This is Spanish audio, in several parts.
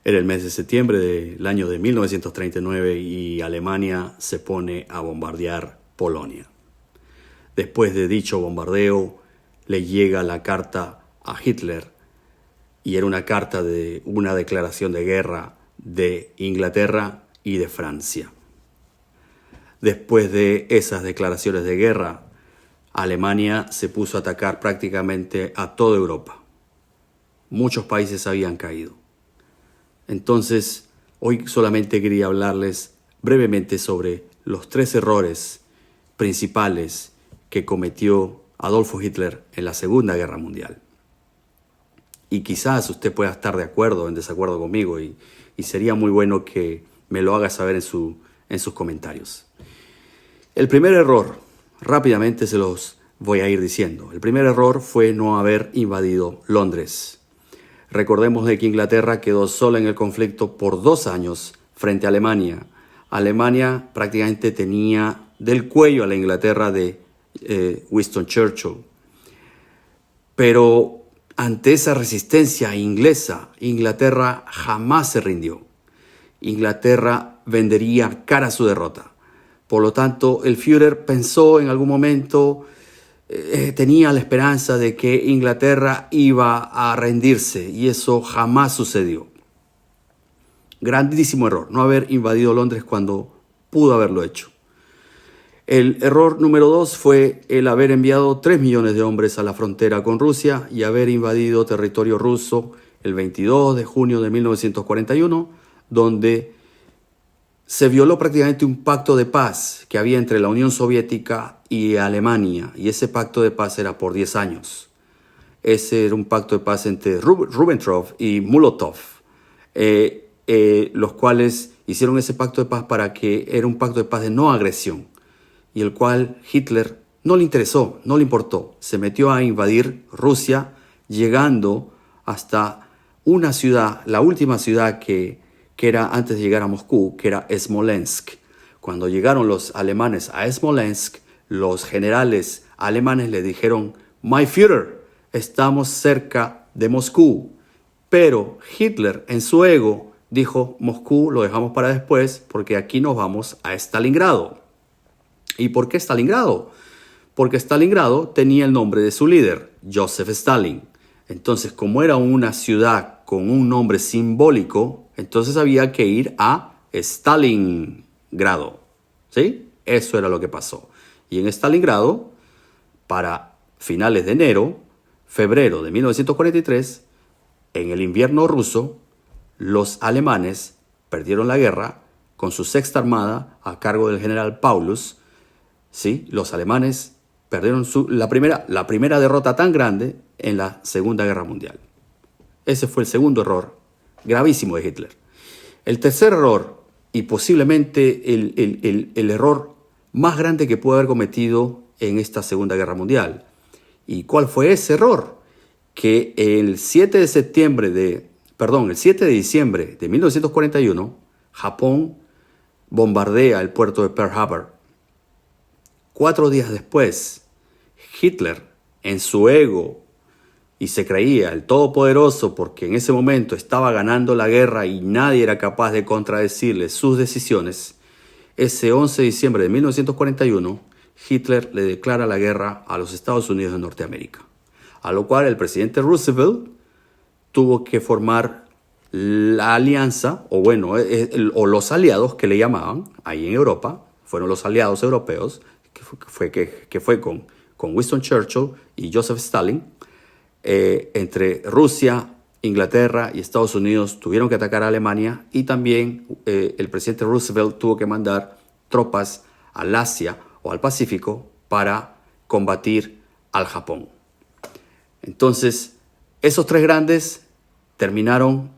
Era el mes de septiembre del año de 1939 y Alemania se pone a bombardear Polonia. Después de dicho bombardeo, le llega la carta a Hitler y era una carta de una declaración de guerra de Inglaterra y de Francia. Después de esas declaraciones de guerra, Alemania se puso a atacar prácticamente a toda Europa. Muchos países habían caído. Entonces, hoy solamente quería hablarles brevemente sobre los 3 errores principales que cometió Adolfo Hitler en la Segunda Guerra Mundial. Y quizás usted pueda estar de acuerdo o en desacuerdo conmigo y sería muy bueno que me lo haga saber en sus comentarios. El primer error, rápidamente se los voy a ir diciendo. El primer error fue no haber invadido Londres. Recordemos de que Inglaterra quedó sola en el conflicto por 2 años frente a Alemania. Alemania prácticamente tenía del cuello a la Inglaterra de Winston Churchill. Pero ante esa resistencia inglesa, Inglaterra jamás se rindió. Inglaterra vendería cara a su derrota. Por lo tanto, el Führer pensó en algún momento, tenía la esperanza de que Inglaterra iba a rendirse y eso jamás sucedió. Grandísimo error, no haber invadido Londres cuando pudo haberlo hecho. El error número 2 fue el haber enviado 3 millones de hombres a la frontera con Rusia y haber invadido territorio ruso el 22 de junio de 1941, donde se violó prácticamente un pacto de paz que había entre la Unión Soviética y Alemania, y ese pacto de paz era por 10 años. Ese era un pacto de paz entre Ribbentrop y Molotov, los cuales hicieron ese pacto de paz para que era un pacto de paz de no agresión, y el cual Hitler no le interesó, no le importó. Se metió a invadir Rusia, llegando hasta una ciudad, la última ciudad que era antes de llegar a Moscú, que era Smolensk. Cuando llegaron los alemanes a Smolensk, los generales alemanes le dijeron: "My Führer, estamos cerca de Moscú". Pero Hitler, en su ego, dijo: Moscú lo dejamos para después porque aquí nos vamos a Stalingrado. ¿Y por qué Stalingrado? Porque Stalingrado tenía el nombre de su líder, Joseph Stalin. Entonces, como era una ciudad con un nombre simbólico, entonces había que ir a Stalingrado. ¿Sí? Eso era lo que pasó. Y en Stalingrado, para finales de febrero de 1943, en el invierno ruso, los alemanes perdieron la guerra con su sexta armada a cargo del general Paulus. ¿Sí? Los alemanes perdieron la primera derrota tan grande en la Segunda Guerra Mundial. Ese fue el segundo error gravísimo de Hitler. El tercer error, y posiblemente el error más grande que pudo haber cometido en esta Segunda Guerra Mundial. ¿Y cuál fue ese error? Que el 7 de diciembre de 1941, Japón bombardea el puerto de Pearl Harbor. 4 días después, Hitler, en su ego, y se creía el todopoderoso porque en ese momento estaba ganando la guerra y nadie era capaz de contradecirle sus decisiones, ese 11 de diciembre de 1941, Hitler le declara la guerra a los Estados Unidos de Norteamérica, a lo cual el presidente Roosevelt tuvo que formar la alianza, o los aliados que le llamaban, ahí en Europa, fueron los aliados europeos, que fue con Winston Churchill y Joseph Stalin. Entre Rusia, Inglaterra y Estados Unidos tuvieron que atacar a Alemania y también el presidente Roosevelt tuvo que mandar tropas al Asia o al Pacífico para combatir al Japón. Entonces, esos 3 grandes terminaron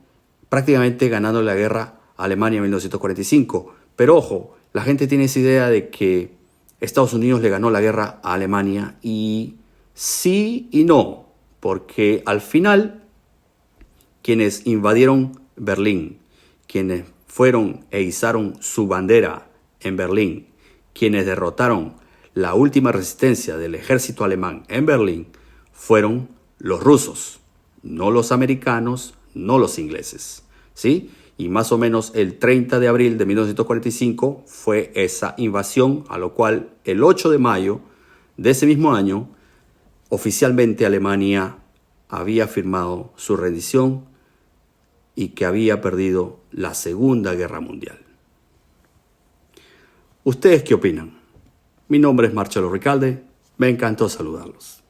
prácticamente ganando la guerra a Alemania en 1945. Pero ojo, la gente tiene esa idea de que Estados Unidos le ganó la guerra a Alemania y sí y no. Porque al final, quienes invadieron Berlín, quienes fueron e izaron su bandera en Berlín, quienes derrotaron la última resistencia del ejército alemán en Berlín, fueron los rusos, no los americanos, no los ingleses. ¿sí? Y más o menos el 30 de abril de 1945 fue esa invasión, a lo cual el 8 de mayo de ese mismo año, oficialmente Alemania había firmado su rendición y que había perdido la Segunda Guerra Mundial. ¿Ustedes qué opinan? Mi nombre es Marcelo Recalde, me encantó saludarlos.